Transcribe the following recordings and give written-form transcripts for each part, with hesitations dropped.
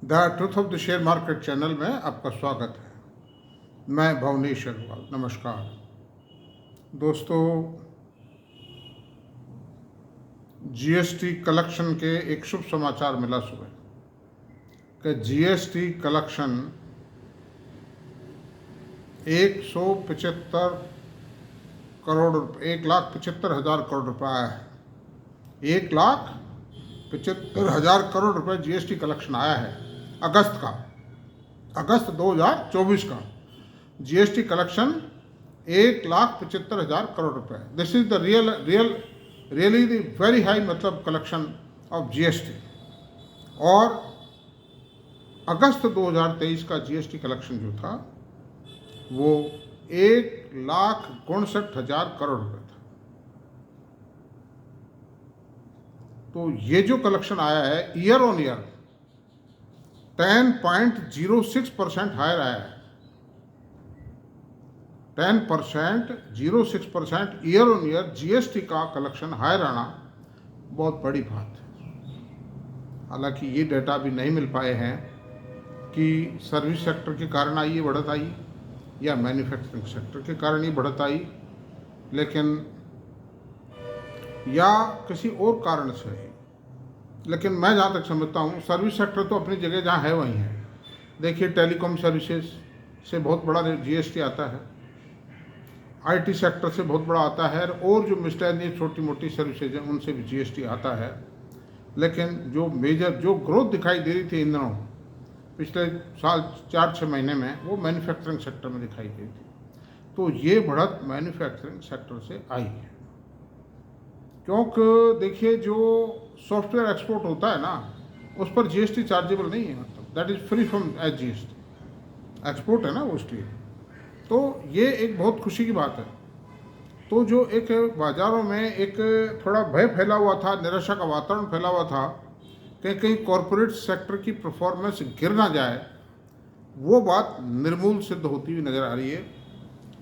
The truth of the share market channel में आपका स्वागत है। मैं भवनेश अग्रवाल। नमस्कार दोस्तों, जीएसटी कलेक्शन के एक शुभ समाचार मिला सुबह कि जीएसटी कलेक्शन 175 करोड़, 1,75,000 करोड़ रुपये आया है। 1,75,000 करोड़ रुपए जीएसटी कलेक्शन आया है। अगस्त 2024 का जीएसटी कलेक्शन 1,75,000 करोड़ रुपए। This is the really the very high मतलब कलेक्शन ऑफ जीएसटी। और अगस्त 2023 का जीएसटी कलेक्शन जो था वो 1,59,000 करोड़ रुपए था। तो ये जो कलेक्शन आया है ईयर ऑन ईयर 10.06% हायर आया है। 10.06% ईयर ऑन ईयर जीएसटी का कलेक्शन हायर आना बहुत बड़ी बात है। हालांकि ये डेटा भी नहीं मिल पाए हैं कि सर्विस सेक्टर के कारण ये बढ़त आई या मैन्युफैक्चरिंग सेक्टर के कारण ये बढ़त आई, लेकिन या किसी और कारण से है। लेकिन मैं जहाँ तक समझता हूँ सर्विस सेक्टर तो अपनी जगह जहाँ है वहीं है। देखिए, टेलीकॉम सर्विसेज से बहुत बड़ा जीएसटी आता है, आईटी सेक्टर से बहुत बड़ा आता है, और जो मिसलेनियस छोटी मोटी सर्विसेज हैं उनसे भी जीएसटी आता है। लेकिन जो मेजर जो ग्रोथ दिखाई दे रही थी इन दिनों पिछले साल 4-6 महीने में, वो मैन्युफैक्चरिंग सेक्टर में दिखाई दी थी। तो ये बढ़त मैन्युफैक्चरिंग सेक्टर से आई है, क्योंकि देखिए जो सॉफ्टवेयर एक्सपोर्ट होता है ना उस पर जीएसटी चार्जेबल नहीं है, मतलब that is free from as GST. Export है ना वो, इसलिए तो ये एक बहुत खुशी की बात है। तो जो एक बाज़ारों में एक थोड़ा भय फैला हुआ था, निराशा का वातावरण फैला हुआ था कि कहीं कॉरपोरेट सेक्टर की परफॉर्मेंस गिर ना जाए, वो बात निर्मूल सिद्ध होती हुई नज़र आ रही है।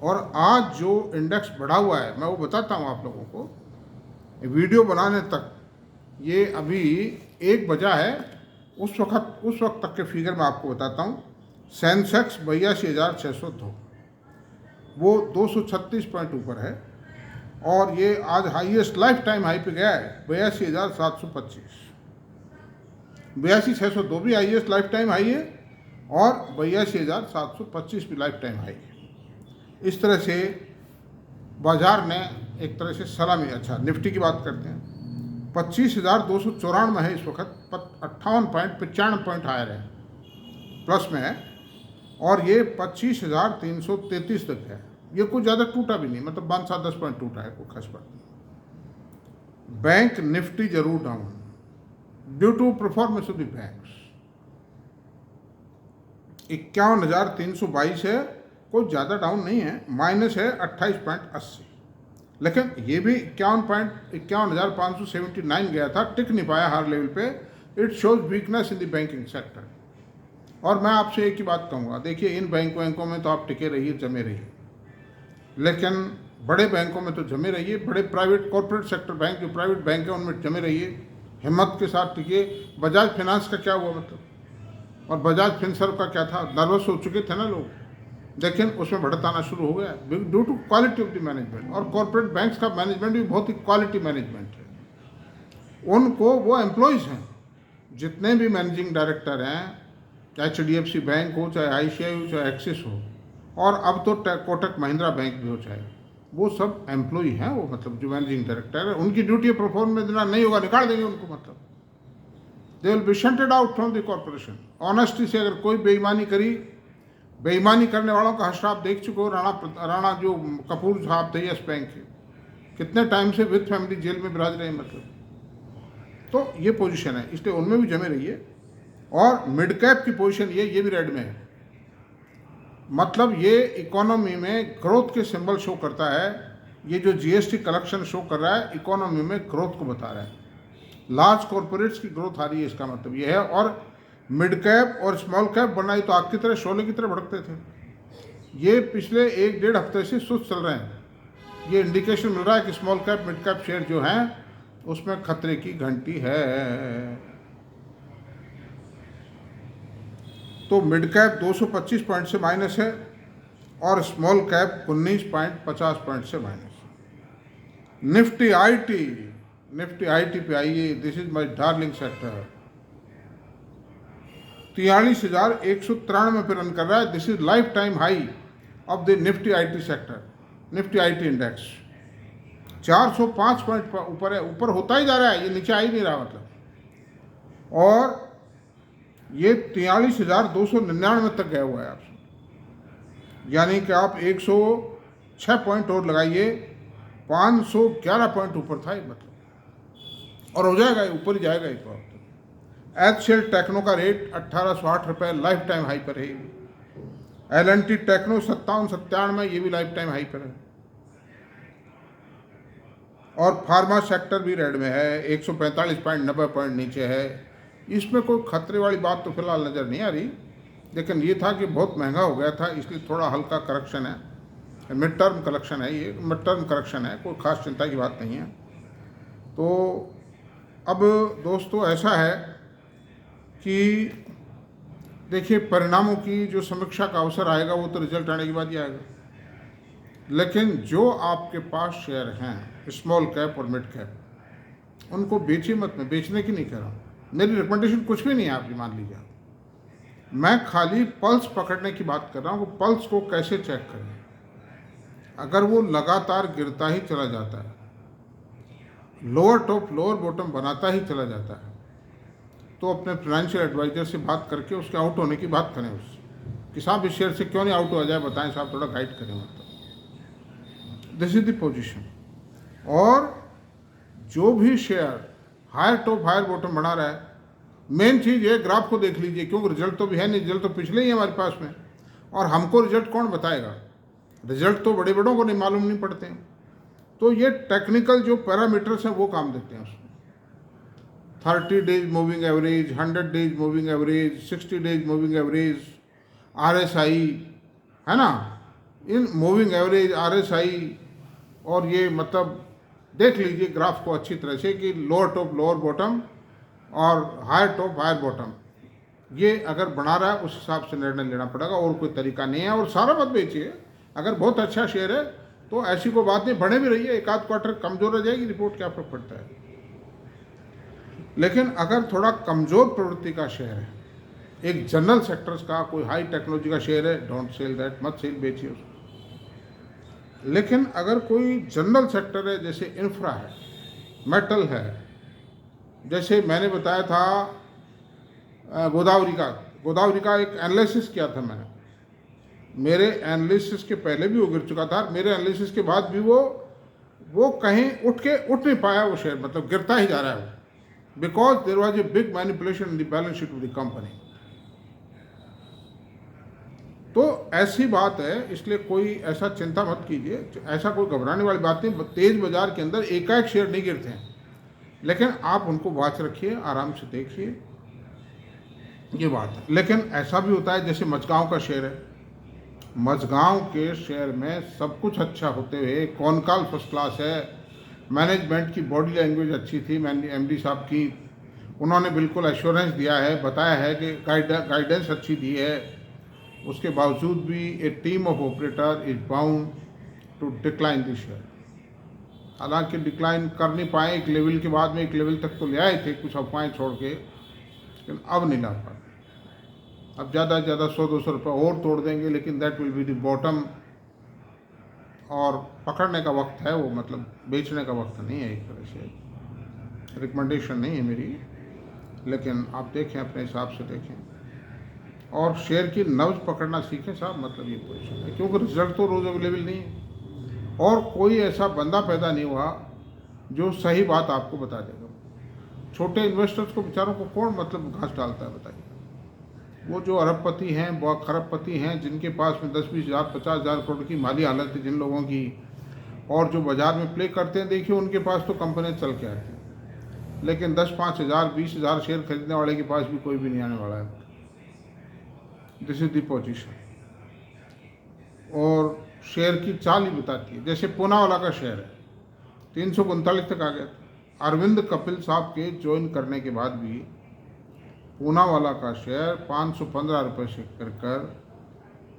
और आज जो इंडेक्स बढ़ा हुआ है मैं वो बताता हूँ आप लोगों को। वीडियो बनाने तक ये अभी 1 बजा है, उस वक्त तक के फिगर मैं आपको बताता हूँ। सेंसेक्स 82,602, वो 236 पॉइंट ऊपर है, और ये आज हाईएस्ट लाइफ टाइम हाई पे गया है 82,725। 82,602 भी हाईएस्ट लाइफ टाइम हाई है, और 82,725 भी लाइफ टाइम हाई है। इस तरह से बाजार ने एक तरह से सलामी। अच्छा, निफ्टी की बात करते हैं। 25,294 है इस वक्त, 58.95 पॉइंट हायर है, प्लस में है, और ये 25,333 तक है। ये कुछ ज़्यादा टूटा भी नहीं, मतलब 5-10 पॉइंट टूटा है, कोई खास बात नहीं। बैंक निफ्टी जरूर down due to performance of the banks. 51,322 है, कोई ज़्यादा डाउन नहीं है, माइनस है 28.80। लेकिन ये भी 51,579 गया था, टिक नहीं पाया हर लेवल पे। It shows weakness in the banking sector. और मैं आपसे एक ही बात कहूँगा, देखिए इन बैंकों में तो आप टिके रहिए, जमे रहिए, लेकिन बड़े बैंकों में तो जमे रहिए। बड़े प्राइवेट कॉर्पोरेट सेक्टर बैंक जो प्राइवेट बैंक है उनमें जमे रहिए, हिम्मत के साथ टिकिए। बजाज फाइनेंस का क्या हुआ मतलब, और बजाज फिनसर्व का क्या था, नर्वस हो चुके थे ना लोग, लेकिन उसमें बढ़त आना शुरू हो गया due to quality of the management. और कॉर्पोरेट बैंक्स का मैनेजमेंट भी बहुत ही क्वालिटी मैनेजमेंट है। उनको वो एम्प्लॉयज़ हैं, जितने भी मैनेजिंग डायरेक्टर हैं, चाहे HDFC बैंक हो, चाहे ICICI हो, चाहे एक्सिस हो, और अब तो कोटक महिंद्रा बैंक भी हो, चाहे, वो सब एम्प्लॉय हैं। वो मतलब जो मैनेजिंग डायरेक्टर है, उनकी ड्यूटी परफॉर्मेंस देना नहीं होगा, निकाल देंगे उनको, मतलब they will be shunted out from the corporation. Honesty से अगर कोई बेईमानी करी, बेईमानी करने वालों का हश्र आप देख चुके हो। राणा जो कपूर साहब थे यस बैंक के, कितने टाइम से विद फैमिली जेल में बिराज रहे हैं, मतलब। तो ये पोजीशन है, इसलिए उनमें भी जमे रहिए। और मिड कैप की पोजीशन ये भी रेड में है, मतलब ये इकोनॉमी में ग्रोथ के सिंबल शो करता है। ये जो जीएसटी कलेक्शन शो कर रहा है इकोनॉमी में ग्रोथ को बता रहा है। लार्ज कॉर्पोरेट्स की ग्रोथ आ रही है, इसका मतलब ये है। और मिड कैप और स्मॉल कैप बनाई तो आग की तरह, शोले की तरह भड़कते थे। ये पिछले 1-1.5 हफ्ते से सुस्त चल रहे हैं। ये इंडिकेशन मिल रहा है कि small cap mid cap share जो हैं उसमें खतरे की घंटी है। तो मिड कैप 225 पॉइंट से माइनस है और स्मॉल कैप 19.50 पॉइंट से माइनस। निफ्टी आईटी पे आइए, this is my darling sector. 43,193 पे रन कर रहा है। This is life time high of the Nifty IT sector, Nifty IT index 405 point ऊपर है, ऊपर होता ही जा रहा है, ये नीचे आ ही नहीं रहा मतलब। और ये 43,299 तक गया हुआ है आपसे, यानी कि आप 106 पॉइंट और लगाइए, 511 पॉइंट ऊपर था ये मतलब, और हो जाएगा, ऊपर ही जाएगा एक बार। एचसीएल टेक्नो का रेट 1808 रुपये लाइफ टाइम हाई पर है। एलएनटी टेक्नो 57-97, ये भी लाइफ टाइम हाई पर है। और फार्मा सेक्टर भी रेड में है, 145.90 पॉइंट नीचे है। इसमें कोई खतरे वाली बात तो फिलहाल नज़र नहीं आ रही, लेकिन ये था कि बहुत महंगा हो गया था, इसलिए थोड़ा हल्का करेक्शन है, मिड टर्म करेक्शन है, ये मिड टर्म करेक्शन है, कोई खास चिंता की बात नहीं है। तो अब दोस्तों ऐसा है कि देखिए, परिणामों की जो समीक्षा का अवसर आएगा वो तो रिजल्ट आने के बाद ही आएगा, लेकिन जो आपके पास शेयर हैं स्मॉल कैप और मिड कैप, उनको बेचिए मत। मैं बेचने की नहीं कह रहा हूँ, मेरी रिकमेंडेशन कुछ भी नहीं है आपकी, मान लीजिए। मैं खाली पल्स पकड़ने की बात कर रहा हूँ, पल्स को कैसे चेक करें। अगर वो लगातार गिरता ही चला जाता है, लोअर टॉप लोअर बॉटम बनाता ही चला जाता है, तो अपने फाइनेंशियल एडवाइजर से बात करके उसके आउट होने की बात करें उससे, कि साहब इस शेयर से क्यों नहीं आउट हो जाए, बताएं साहब, थोड़ा गाइड करें मतलब। This is the position. और जो भी share higher top higher bottom बना रहा है, मेन चीज़ ये ग्राफ को देख लीजिए, क्योंकि रिजल्ट तो भी है नहीं, रिजल्ट तो पिछले ही है हमारे पास में, और हमको रिजल्ट कौन बताएगा, रिजल्ट तो बड़े बड़ों को नहीं मालूम नहीं पड़ते हैं। तो ये टेक्निकल जो पैरामीटर्स हैं वो काम देते हैं उसमें। 30 days moving average, 100 days moving average, 60 days moving average, RSI है ना, इन मूविंग एवरेज RSI, और ये मतलब देख लीजिए ग्राफ को अच्छी तरह से कि लोअर टॉप लोअर बॉटम और हायर टॉप हायर बॉटम, ये अगर बना रहा है उस हिसाब से निर्णय लेना पड़ेगा, और कोई तरीका नहीं है। और सारा मत बेचिए, अगर बहुत अच्छा शेयर है तो ऐसी कोई बात नहीं, बढ़े भी रही है, एक आध क्वार्टर कमजोर रह जाएगी रिपोर्ट, क्या फर्क पड़ता है। लेकिन अगर थोड़ा कमजोर प्रवृत्ति का शेयर है, एक जनरल सेक्टर्स का कोई हाई टेक्नोलॉजी का शेयर है, डोंट सेल दैट, मत सेल, बेचिए उसको। लेकिन अगर कोई जनरल सेक्टर है, जैसे इंफ्रा है, मेटल है, जैसे मैंने बताया था गोदावरी का एक एनालिसिस किया था मैंने, मेरे एनालिसिस के पहले भी वो गिर चुका था, मेरे एनालिसिस के बाद भी वो कहीं उठ नहीं पाया वो शेयर, मतलब गिरता ही जा रहा है, because there was a big manipulation in the balance sheet of the company. तो ऐसी बात है, इसलिए कोई ऐसा चिंता मत कीजिए, ऐसा कोई घबराने वाली बात नहीं। तेज बाजार के अंदर एकाएक शेयर नहीं गिरते हैं, लेकिन आप उनको वॉच रखिए, आराम से देखिए, ये बात है। लेकिन ऐसा भी होता है, जैसे मझगांव का शेयर है, मझगांव के शेयर में सब कुछ अच्छा होते हुए कॉनकॉल फर्स्ट क्लास है, मैनेजमेंट की बॉडी लैंग्वेज अच्छी थी, MD साहब की, उन्होंने बिल्कुल एश्योरेंस दिया है, बताया है कि गाइडेंस अच्छी दी है, उसके बावजूद भी a team of operator is bound to decline the share. हालांकि डिक्लाइन कर नहीं पाए, एक लेवल के बाद में एक लेवल तक तो ले आए थे कुछ अफवाहें छोड़ के, लेकिन अब नहीं ला पाए। अब ज़्यादा से ज़्यादा 100-200 रुपये और तोड़ देंगे, लेकिन that will be the bottom, और पकड़ने का वक्त है वो, मतलब बेचने का वक्त नहीं है। एक तरह से रिकमेंडेशन नहीं है मेरी, लेकिन आप देखें, अपने हिसाब से देखें, और शेयर की नब्ज पकड़ना सीखें साहब, मतलब ये पोजीशन है, क्योंकि रिजल्ट तो रोज़ अवेलेबल नहीं है, और कोई ऐसा बंदा पैदा नहीं हुआ जो सही बात आपको बता देगा। छोटे इन्वेस्टर्स को बेचारों को कौन मतलब घास डालता है, बताइए। वो जो अरबपति हैं, बहुत खरबपति हैं, जिनके पास में 10-20 हज़ार 50 हज़ार करोड़ की माली हालत है जिन लोगों की, और जो बाज़ार में प्ले करते हैं, देखिए उनके पास तो कंपनियाँ चल के आती हैं, लेकिन 10-5 हज़ार 20 हज़ार शेयर खरीदने वाले के पास भी कोई भी नहीं आने वाला है। This is the position. और शेयर की चाल ही बताती है, जैसे पूनावाला का शेयर है 339 तक आ गया था। अरविंद कपिल साहब के ज्वाइन करने के बाद भी पूनावाला का शेयर 515 रुपये से कर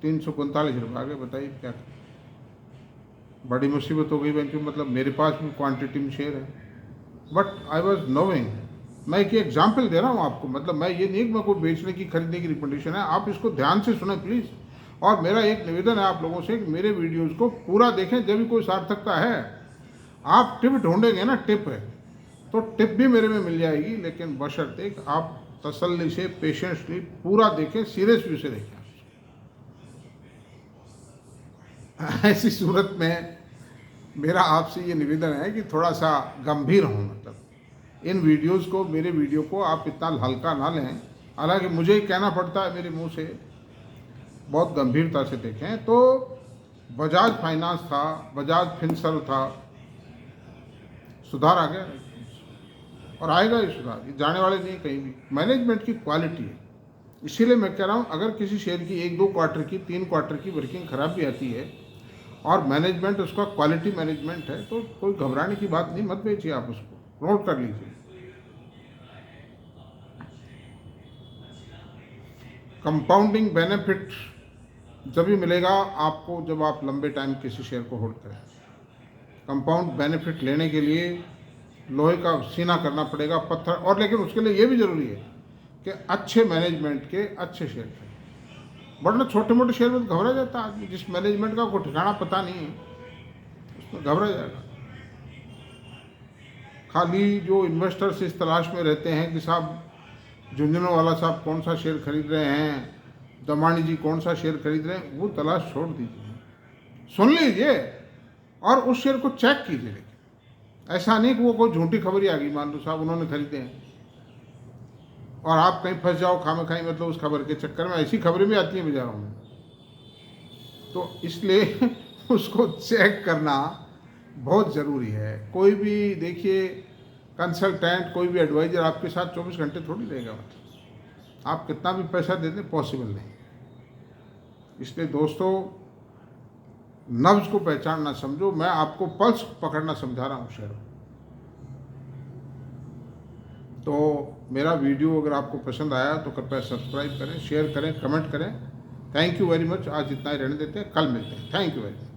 345 रुपये आगे। बताइए क्या करें? बड़ी मुसीबत हो गई बैंक में। मतलब मेरे पास भी क्वांटिटी में शेयर है, बट आई वॉज नोइंग। मैं एक एग्जाम्पल दे रहा हूँ आपको। मतलब मैं ये नहीं कि मैं कोई बेचने की खरीदने की रिकमेंडेशन है। आप इसको ध्यान से सुने प्लीज़। और मेरा एक निवेदन है आप लोगों से कि मेरे वीडियोज़ को पूरा देखें। जब भी कोई सार्थकता है, आप टिप ढूंढेंगे ना, टिप है तो टिप भी मेरे में मिल जाएगी, लेकिन बशर्ते कि आप तसल्ली से, पेशेंसली पूरा देखें, सीरियस व्यू से देखें। ऐसी सूरत में मेरा आपसे ये निवेदन है कि थोड़ा सा गंभीर हों। मतलब इन वीडियोस को, मेरे वीडियो को आप इतना हल्का ना लें। हालांकि मुझे ही कहना पड़ता है मेरे मुंह से, बहुत गंभीरता से देखें। तो बजाज फाइनेंस था, बजाज फिनसर्व था, सुधार आ गया और आएगा ये सुधार। ये जाने वाले नहीं कहीं भी। मैनेजमेंट की क्वालिटी है। इसीलिए मैं कह रहा हूँ, अगर किसी शेयर की 1-2 क्वार्टर की, 3 क्वार्टर की वर्किंग खराब भी आती है और मैनेजमेंट उसका क्वालिटी मैनेजमेंट है, तो कोई घबराने की बात नहीं। मत बेचिए, आप उसको नोट कर लीजिए। कंपाउंडिंग बेनिफिट जब भी मिलेगा आपको, जब आप लंबे टाइम किसी शेयर को होल्ड करें। कंपाउंड बेनिफिट लेने के लिए लोहे का सीना करना पड़ेगा, पत्थर। और लेकिन उसके लिए ये भी ज़रूरी है कि अच्छे मैनेजमेंट के अच्छे शेयर करें। वरना छोटे मोटे शेयर में तो घबरा जाता है आदमी। जिस मैनेजमेंट का कोई ठिकाना पता नहीं है, उसमें घबरा जाएगा। खाली जो इन्वेस्टर्स इस तलाश में रहते हैं कि साहब झुंझुनूवाला साहब कौन सा शेयर खरीद रहे हैं, दमानी जी कौन सा शेयर खरीद रहे हैं, वो तलाश छोड़ दीजिए। सुन लीजिए और उस शेयर को चेक कीजिए। लेकिन ऐसा नहीं कि वो कोई झूठी खबर ही आ गई, मान लो साहब उन्होंने खरीदे हैं और आप कहीं फंस जाओ खामे खाई। मतलब उस खबर के चक्कर में ऐसी खबरें भी आती हैं बाजारों में। तो इसलिए उसको चेक करना बहुत ज़रूरी है। कोई भी देखिए कंसल्टेंट, कोई भी एडवाइज़र आपके साथ 24 घंटे थोड़ी रहेगा। मतलब आप कितना भी पैसा दे दें, पॉसिबल नहीं। इसलिए दोस्तों, नब्ज को पहचानना समझो। मैं आपको पल्स पकड़ना समझा रहा हूँ शेयर। तो मेरा वीडियो अगर आपको पसंद आया तो कृपया सब्सक्राइब करें, शेयर करें, कमेंट करें। Thank you very much. आज इतना ही रहने देते हैं, कल मिलते हैं। Thank you very much.